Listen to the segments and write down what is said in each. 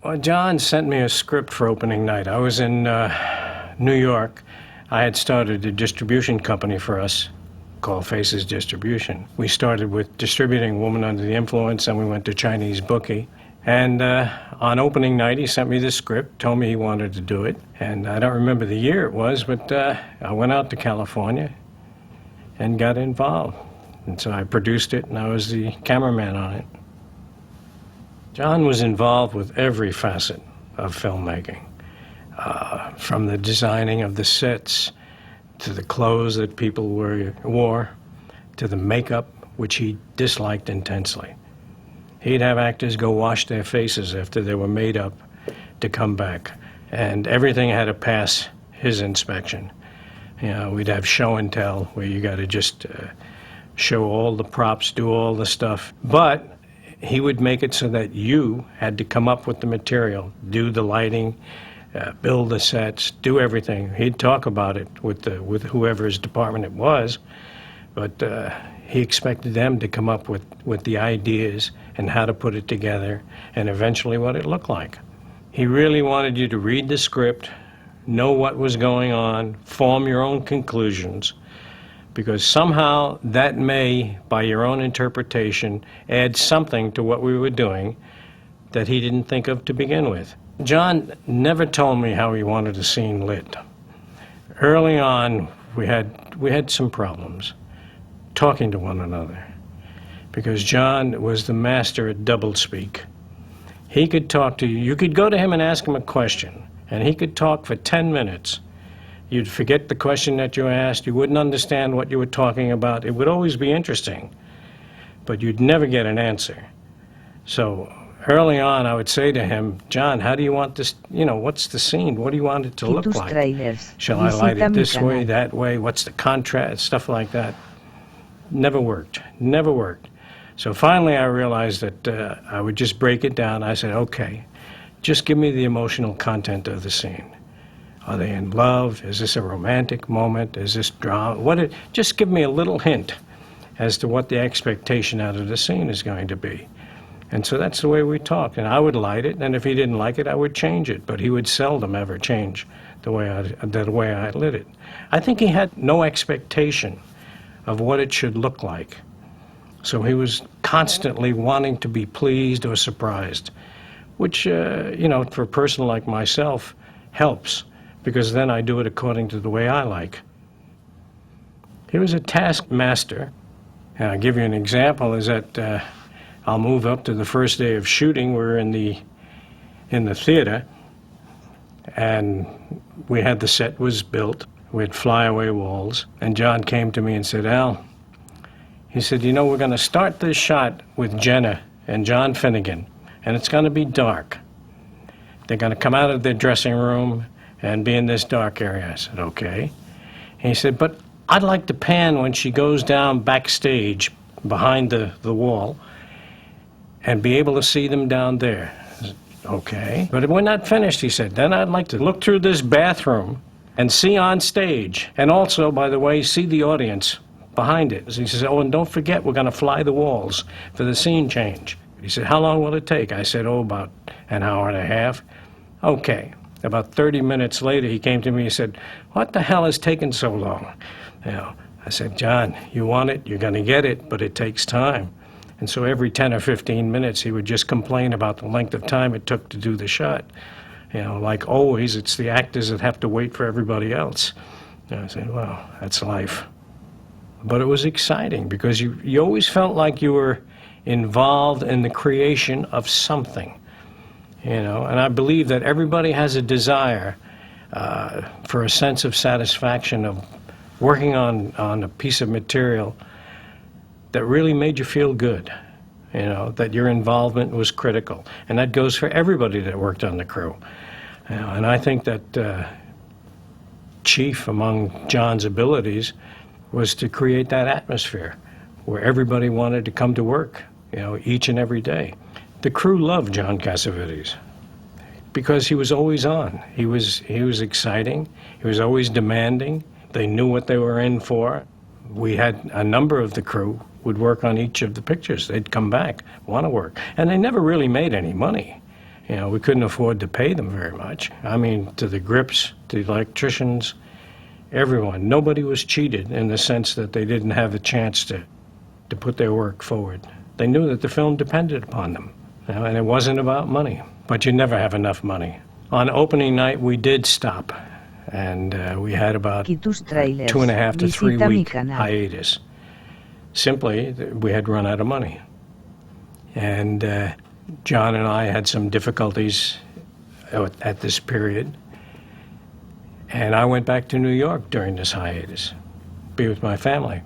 Well, John sent me a script for opening night. I was in New York. I had started a distribution company for us called Faces Distribution. We started with distributing Woman Under the Influence, and we went to Chinese Bookie. And on opening night, he sent me the script, told me he wanted to do it. And I don't remember the year it was, but I went out to California and got involved. And so I produced it, and I was the cameraman on it. John was involved with every facet of filmmaking, from the designing of the sets, to the clothes that people wore, to the makeup, which he disliked intensely. He'd have actors go wash their faces after they were made up to come back, and everything had to pass his inspection. You know, we'd have show and tell, where you got to just show all the props, do all the stuff, but he would make it so that you had to come up with the material, do the lighting, build the sets, do everything. He'd talk about it with whoever's department it was, but he expected them to come up with the ideas and how to put it together and eventually what it looked like. He really wanted you to read the script, know what was going on, form your own conclusions, because somehow that may, by your own interpretation, add something to what we were doing that he didn't think of to begin with. John never told me how he wanted a scene lit. Early on, we had some problems talking to one another, because John was the master at doublespeak. He could talk to you. You could go to him and ask him a question, and he could talk for 10 minutes. You'd forget the question that you asked. You wouldn't understand what you were talking about. It would always be interesting, but you'd never get an answer. So early on, I would say to him, John, how do you want this, what's the scene? What do you want it to look like? Tráilers. Shall I light it this way, that way? What's the contrast? Stuff like that. Never worked. Never worked. So finally I realized that I would just break it down. I said, okay, just give me the emotional content of the scene. Are they in love? Is this a romantic moment? Is this drama? Just give me a little hint as to what the expectation out of the scene is going to be. And so that's the way we talked. And I would light it, and if he didn't like it, I would change it. But he would seldom ever change the way I lit it. I think he had no expectation of what it should look like. So he was constantly wanting to be pleased or surprised, which, for a person like myself, helps, because then I do it according to the way I like. He was a taskmaster. And I'll give you an example, is that I'll move up to the first day of shooting. We're in the theater, and we had the set was built. We had flyaway walls, and John came to me and said, Al, he said, we're going to start this shot with Jenna and John Finnegan, and it's going to be dark. They're going to come out of their dressing room and be in this dark area. I said, okay. And he said, but I'd like to pan when she goes down backstage behind the wall and be able to see them down there. I said, okay. But we're not finished, he said. Then I'd like to look through this bathroom and see on stage, and also, by the way, see the audience behind it. So he says, oh, and don't forget, we're going to fly the walls for the scene change. He said, how long will it take? I said, about an hour and a half. Okay. About 30 minutes later, he came to me and said, what the hell is taking so long? I said, John, you want it, you're going to get it, but it takes time. And so every 10 or 15 minutes, he would just complain about the length of time it took to do the shot. Like always, it's the actors that have to wait for everybody else. And I said, well, that's life. But it was exciting, because you always felt like you were involved in the creation of something. And I believe that everybody has a desire for a sense of satisfaction of working on a piece of material that really made you feel good, that your involvement was critical. And that goes for everybody that worked on the crew. And I think that chief among John's abilities was to create that atmosphere where everybody wanted to come to work, each and every day. The crew loved John Cassavetes because he was always on. He was exciting. He was always demanding. They knew what they were in for. We had a number of the crew would work on each of the pictures. They'd come back, want to work. And they never really made any money. You know, we couldn't afford to pay them very much. I mean, to the grips, to the electricians, everyone. Nobody was cheated in the sense that they didn't have a chance to put their work forward. They knew that the film depended upon them, you know, and it wasn't about money. But you never have enough money. On opening night, we did stop, and we had about 2.5 to 3 week hiatus. Simply, we had run out of money. And John and I had some difficulties at this period. And I went back to New York during this hiatus, be with my family.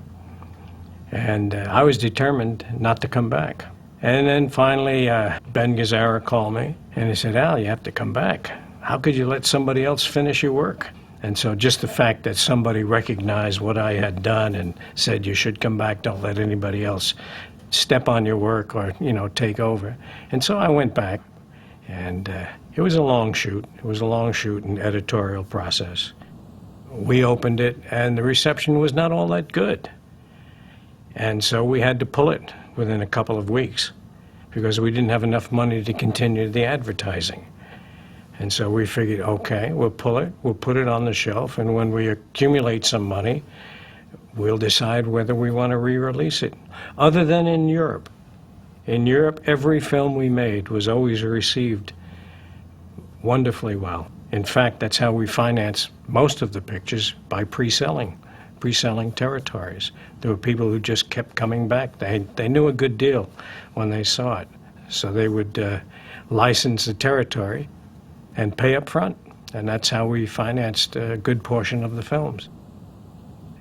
And I was determined not to come back. And then finally, Ben Gazzara called me, and he said, Al, you have to come back. How could you let somebody else finish your work? And so just the fact that somebody recognized what I had done and said, you should come back, don't let anybody else step on your work or, you know, take over. And so I went back, and it was a long shoot. It was a long shoot and editorial process. We opened it, and the reception was not all that good. And so we had to pull it within a couple of weeks because we didn't have enough money to continue the advertising. And so we figured, okay, we'll pull it, we'll put it on the shelf, and when we accumulate some money, we'll decide whether we want to re-release it. Other than in Europe. In Europe, every film we made was always received wonderfully well. In fact, that's how we financed most of the pictures, by pre-selling territories. There were people who just kept coming back. They knew a good deal when they saw it. So they would license the territory and pay up front. And that's how we financed a good portion of the films.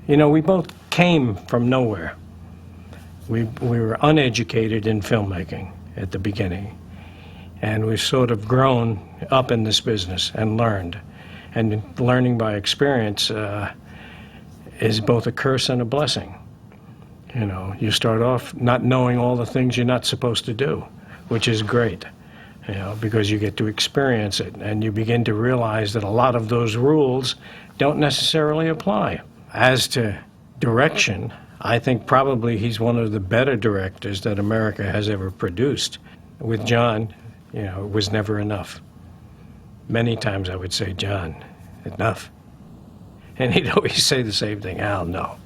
You know, we both came from nowhere. We were uneducated in filmmaking at the beginning. And we've sort of grown up in this business and learned. And learning by experience is both a curse and a blessing. You know, you start off not knowing all the things you're not supposed to do, which is great, you know, because you get to experience it and you begin to realize that a lot of those rules don't necessarily apply. As to direction, I think probably he's one of the better directors that America has ever produced. With John, you know, it was never enough. Many times I would say, John, enough. And he'd always say the same thing, Al, no.